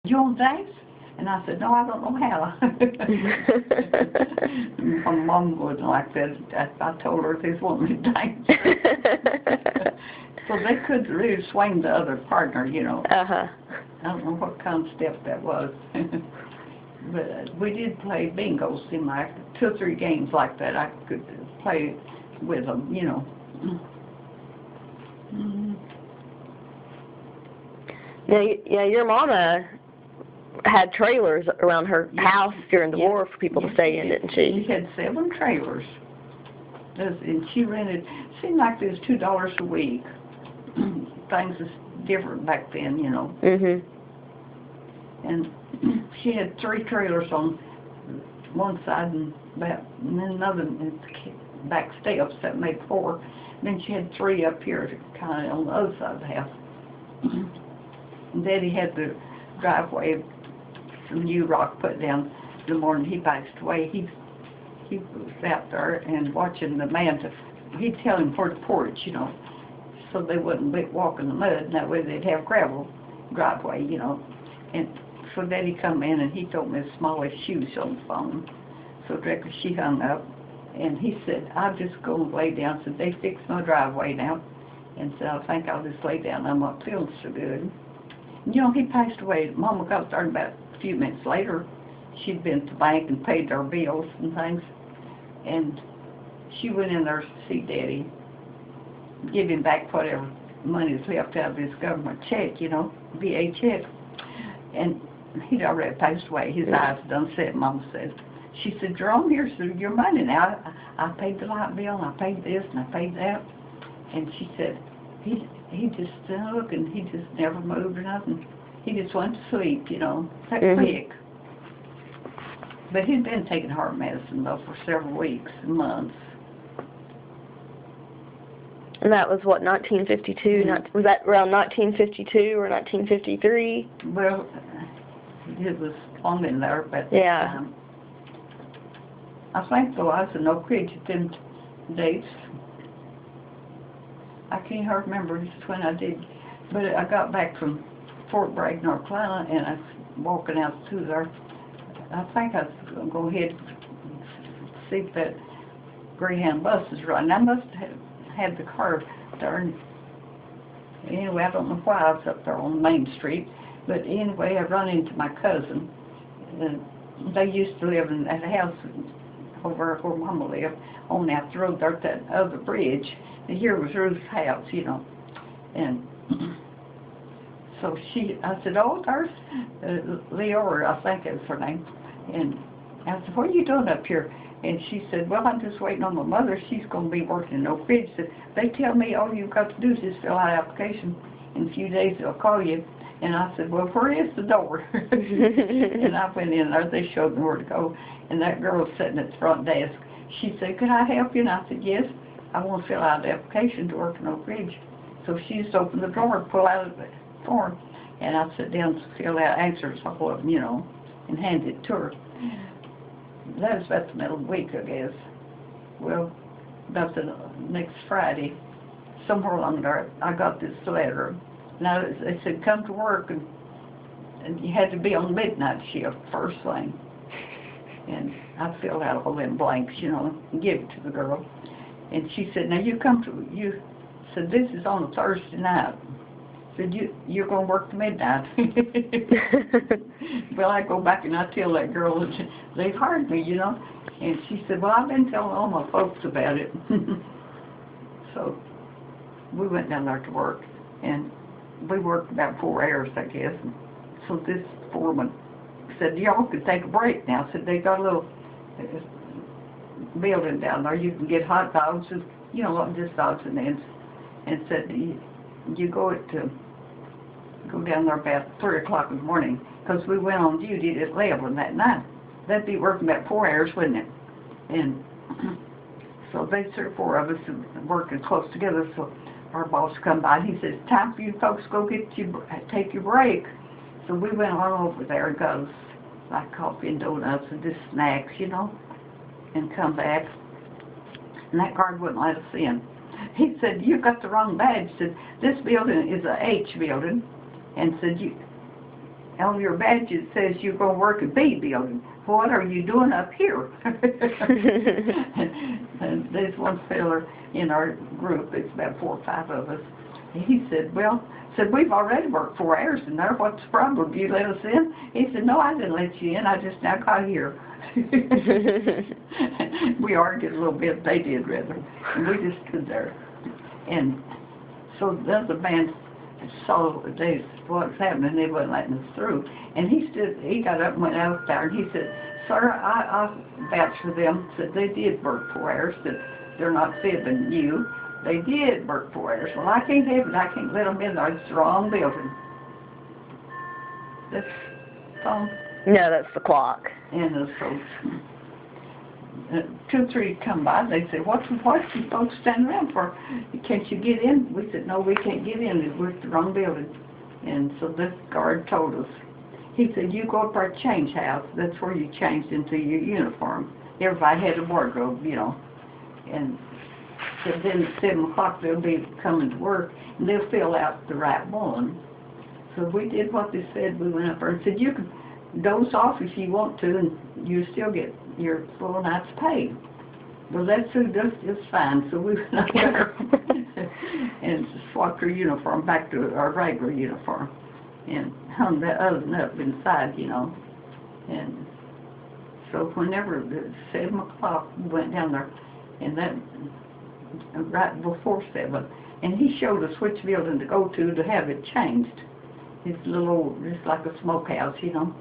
you want to dance? And I said, no, I don't know how. My mom wasn't like that. I told her they wanted me to dance. So they couldn't really swing the other partner, you know. Uh-huh. I don't know what kind of step that was. But we did play bingo, seemed like 2 or 3 games like that. I could play with them, you know. Mm-hmm. Yeah, your mama had trailers around her house during the war for people to stay in, didn't she? She had 7 trailers. And she rented, seemed like it was $2 a week. Things was different back then, you know. Mhm. And she had 3 trailers on one side and then another back steps that made 4. And then she had 3 up here kind of on the other side of the house. And Daddy had the driveway from New Rock put down the morning he passed away. He was out there and watching the man. He'd tell him for the porch, you know, so they wouldn't walk in the mud, and that way they'd have gravel driveway, you know. And so Daddy come in and he told Miss Smalley she was on the phone. So directly she hung up, and he said, "I'll just go and lay down." So they fixed my driveway now, and said, "I think I'll just lay down. I'm not feeling so good." And, you know, he passed away. Mama got started about a few minutes later. She'd been to the bank and paid our bills and things, and she went in there to see Daddy, give him back whatever money was left out of his government check, you know, VA check. And he'd already passed away. His eyes done set, Mama said. She said, "Jerome, here's your money now. I paid the light bill, and I paid this, and I paid that." And she said, he just stood up, and he just never moved or nothing. He just went to sleep, you know, that quick. But he'd been taking heart medicine, though, for several weeks and months. And that was, what, 1952? Was that around 1952 or 1953? Well, it was long in there, but yeah. I think, though, I was in Oak Ridge at them dates. I can't hardly remember just when I did, but I got back from Fort Bragg, North Carolina, and I was walking out through there. I think I was going to go ahead and see if that Greyhound bus is running. I must have had the car there. Anyway, I don't know why I was up there on Main Street, but anyway, I run into my cousin. They used to live in that house over where Mama lived, on that road there at that other bridge. And here was Ruth's house, you know. And so I said, "Oh, there's Leora, I think is her name." And I said, "What are you doing up here?" And she said, "Well, I'm just waiting on my mother. She's going to be working in Oak Ridge." Said, "They tell me all you've got to do is just fill out an application. In a few days they'll call you." And I said, "Well, where is the door?" And I went in there. They showed me where to go. And that girl was sitting at the front desk. She said, "Could I help you?" And I said, "Yes. I want to fill out an application to work in Oak Ridge." So she just opened the drawer, pulled out the form, and I sat down to fill out answers, all of them, you know, and handed it to her. That was about the middle of the week, I guess. Well, about the next Friday, somewhere along there, I got this letter. Now, they said, "Come to work," and you had to be on midnight shift first thing. And I filled out all them blanks, you know, and give it to the girl. And she said, "Now you said, this is on a Thursday night. Said, you're going to work to midnight." Well, I go back and I tell that girl, they've hired me, you know. And she said, "Well, I've been telling all my folks about it." So we went down there to work, and we worked about 4 hours, I guess. And so this foreman said, "Y'all could take a break now." Said, "They got a little building down there. You can get hot dogs, you know, just odds and ends." And said, you go down there about 3 o'clock in the morning, because we went on duty at 11 that night. That'd be working about 4 hours, wouldn't it? And so they 3 or 4 of us working close together. So our boss come by and he says, "Time for you folks to go take your break." So we went on over there and got us like coffee and donuts and just snacks, you know, and come back. And that guard wouldn't let us in. He said, "You got the wrong badge." Said, "This building is a H building," and said, on your badge it says you're going to work at B building. What are you doing up here? And there's one feller in our group, it's about 4 or 5 of us, and he said, we've already worked 4 hours in there, what's the problem? You let us in? He said, no, I didn't let you in, I just now got here. We argued a little bit, they did rather, and we just stood there. And so the other man saw what was happening, they wasn't letting us through. And he got up and went out there, and he said, sir, I vouch for them, said they did work 4 hours, that they're not fibbing you. They did work 4 hours. Well, I can't have it, I can't let them in there, it's the wrong building. That's phone. No, that's the clock. And so 2 or 3 come by, they say, what you folks standing around for? Can't you get in? We said, no, we can't get in, we're at the wrong building. And so this guard told us. He said, you go up our change house, that's where you changed into your uniform. Everybody had a wardrobe, you know. And so then at 7 o'clock they'll be coming to work, and they'll fill out the right one. So we did what they said. We went up there and said, you can doze off if you want to, and you still get your full night's pay. Well, that suited us just fine, so we went up there and swapped our uniform back to our regular uniform and hung that other one up inside, you know. And so whenever it was 7 o'clock, we went down there, and that right before 7, and he showed us which building to go to have it changed. It's a little, just like a smokehouse, you know.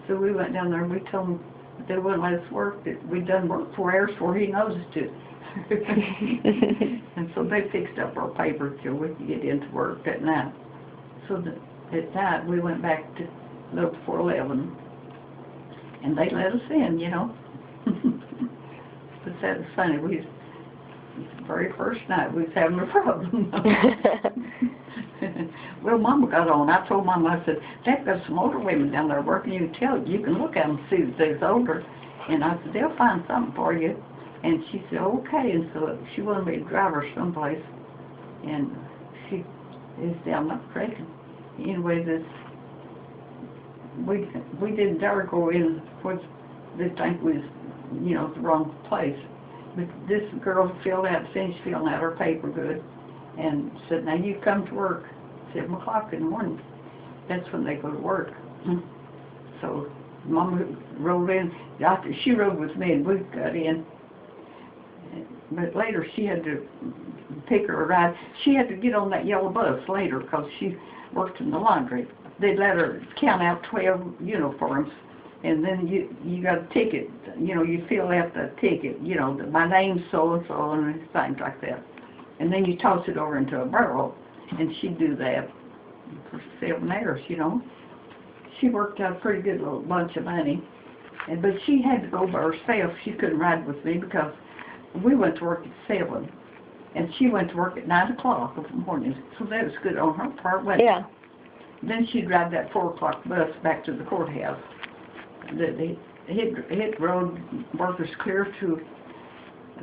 So we went down there and we told them they wouldn't let us work, that we'd done work 4 hours before he noticed it. And so they fixed up our paper till we could get into work that night. So at night we went back to a little before 11, and they let us in, you know. But that was funny. The very first night we was having a problem. Well, Mama got on. I told Mama, I said, they've got some older women down there working. You can look at them and see that they're older. And I said, they'll find something for you. And she said, okay. And so she wanted me to drive her someplace. And she is down the creek. Anyway, we didn't dare go in what they think was, you know, the wrong place. But this girl finished filling out her paper good, and said, now you come to work 7 o'clock in the morning. That's when they go to work. So Mama rode in. She rode with me, and we got in. But later she had to pick her a ride. She had to get on that yellow bus later because she worked in the laundry. They let her count out 12 uniforms. And then you got a ticket, you know, you fill out the ticket, you know, my name's so-and-so and things like that. And then you toss it over into a barrel, and she'd do that for 7 hours, you know. She worked out a pretty good little bunch of money. But she had to go by herself. She couldn't ride with me because we went to work at 7, and she went to work at 9 o'clock in the morning. So that was good on her part, wasn't it? Yeah. Then she'd ride that 4 o'clock bus back to the courthouse. The hit road workers clear to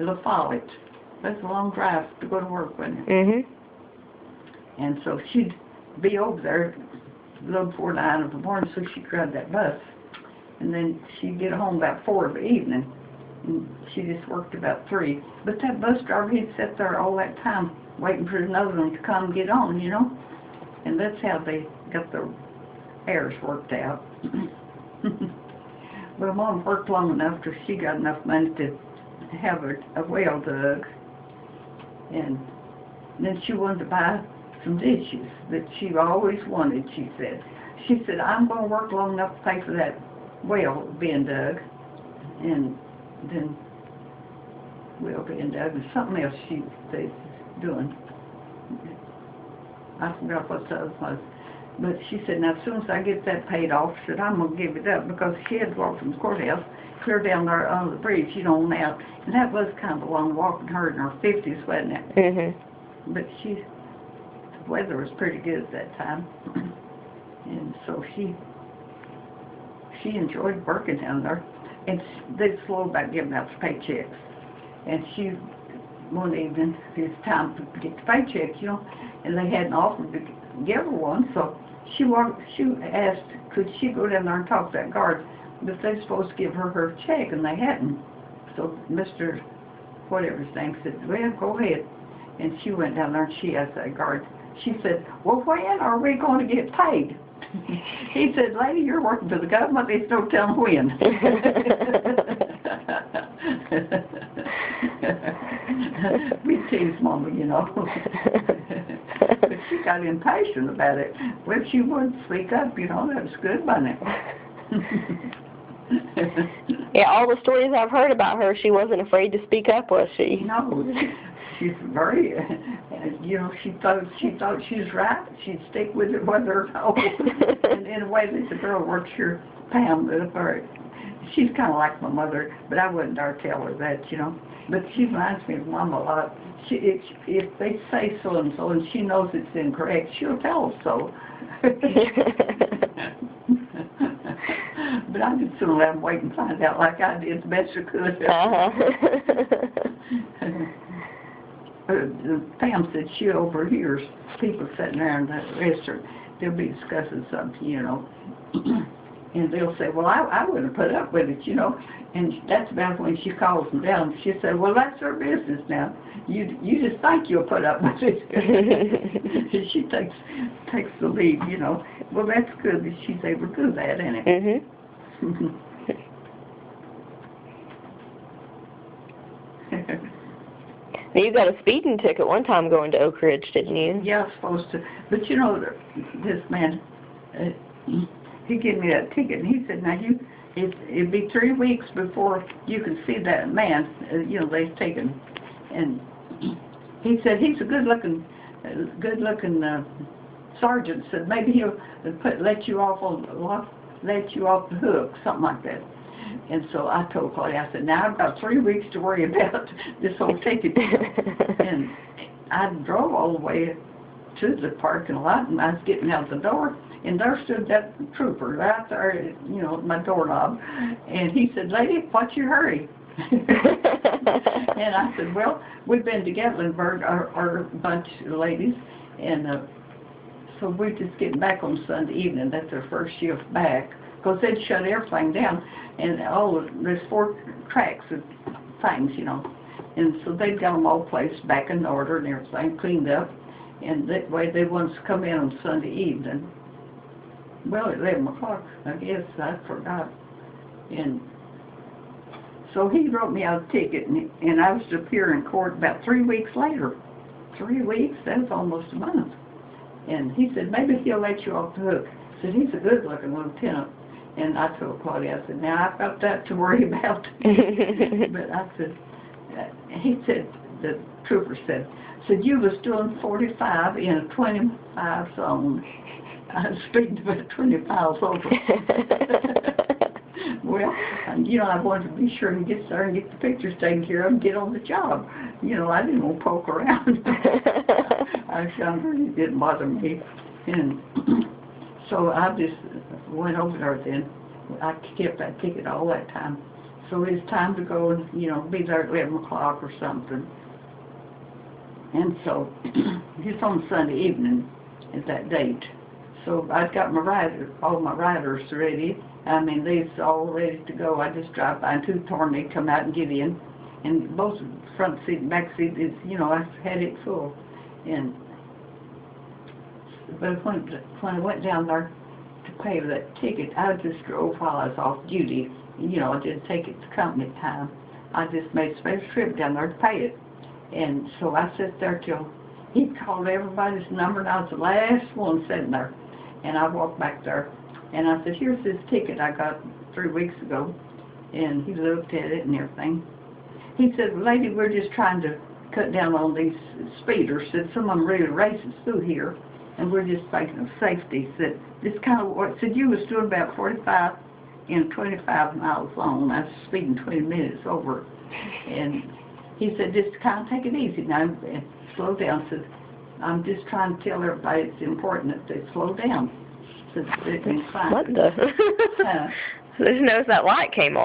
La Follette. That's a long drive to go to work, wasn't it? Mhm. And so she'd be over there a little before 9 in the morning, so she'd grab that bus. And then she'd get home about 4 in the evening. And she just worked about 3. But that bus driver, he'd sit there all that time waiting for another one to come and get on, you know. And that's how they got their hours worked out. Well, Mom worked long enough till she got enough money to have a well dug. And then she wanted to buy some dishes that she always wanted, she said. She said, I'm going to work long enough to pay for that well being dug. And then well being dug and something else she was doing. I forgot what the other was. But she said, now as soon as I get that paid off, she said, I'm going to give it up, because she had to walk from the courthouse clear down there on the bridge, you know, on out. And that was kind of a long walk, and her in her 50s, wasn't it? Mhm. But the weather was pretty good at that time. And so she enjoyed working down there. And they slow about giving out the paychecks. And one evening, it was time to get the paychecks, you know, and they hadn't offered to give her one, so she asked could she go down there and talk to that guard? But they're supposed to give her her check, and they hadn't. So Mr. whatever his name said, well, go ahead. And she went down there and she asked that guard, she said, well, when are we going to get paid? He said, lady, you're working for the government, there's no telling when. We tease Mama, you know. But she got impatient about it. Well, she would speak up, you know, that was good, wasn't it? Yeah, all the stories I've heard about her, she wasn't afraid to speak up, was she? No, she's very, you know, she thought she was right. She'd stick with it whether or not. And in a way, there's a girl works here, Pam, she's kind of like my mother, but I wouldn't dare tell her that, you know. But she reminds me of Mom a lot. If they say so and so, and she knows it's incorrect, she'll tell us so. But I just soon let them wait and find out, like I did the best I could. Pam said she overhears people sitting there in the restaurant. They'll be discussing something, you know. And they'll say, well, I wouldn't put up with it, you know. And that's about when she calls them down. She said, well, that's her business now. You just think you'll put up with it. She takes the lead, you know. Well, that's good that she's able to do that, isn't it? Mhm. You got a speeding ticket one time going to Oak Ridge, didn't you? Yeah, I was supposed to. But you know, this man, he gave me that ticket, and he said, now it'd be 3 weeks before you can see that man, you know, they've taken. And he said, he's a good-looking sergeant. Said maybe he'll let you off the hook, something like that. And so I told Claudia, I said, now I've got 3 weeks to worry about this whole ticket deal. And I drove all the way to the parking lot, and I was getting out the door, and there stood that trooper right there, you know, at my doorknob. And he said, lady, what's your hurry? And I said, well, we've been to Gatlinburg, our bunch of ladies, and so we're just getting back on Sunday evening. That's our first shift back. Because they'd shut everything down, and there's 4 tracks of things, you know. And so they'd got them all placed back in order and everything, cleaned up. And that way they wanted to come in on Sunday evening. Well, at 11 o'clock, I guess, I forgot. And so he wrote me out a ticket, and I was to appear in court about 3 weeks later. 3 weeks? That was almost a month. And he said, maybe he'll let you off the hook. I said, he's a good-looking lieutenant. And I told Claudia, I said, now I've got that to worry about. But I said, he said, the trooper said, you was doing 45 in a 25 zone. I was speeding about 20 miles over. Well, you know, I wanted to be sure and get there and get the pictures taken care of and get on the job. You know, I didn't want to poke around. I was younger, it didn't bother me. And so I just went over there then. I kept that ticket all that time. So it's time to go and, you know, be there at 11 o'clock or something. And so it's on Sunday evening is that date. So I've got all my riders ready. I mean, they's all ready to go. I just drive by and two torn, they come out and get in. And both front seat and back seat is, you know, I had it full. But when I went down there to pay that ticket, I just drove while I was off duty. You know, I didn't take it to company time. I just made a special trip down there to pay it. And so I sat there till he called everybody's number, and I was the last one sitting there. And I walked back there, and I said, here's this ticket I got 3 weeks ago. And he looked at it and everything. He said, lady, we're just trying to cut down on these speeders. Said some of them really races through here, and we're just thinking of safety. Said, this kind of what, said you was doing about 45 in 25 miles long. I was speeding 20 minutes over. And he said, just kind of take it easy now and slow down. Said, I'm just trying to tell everybody it's important that they slow down. Said, what the? Didn't notice that light came on.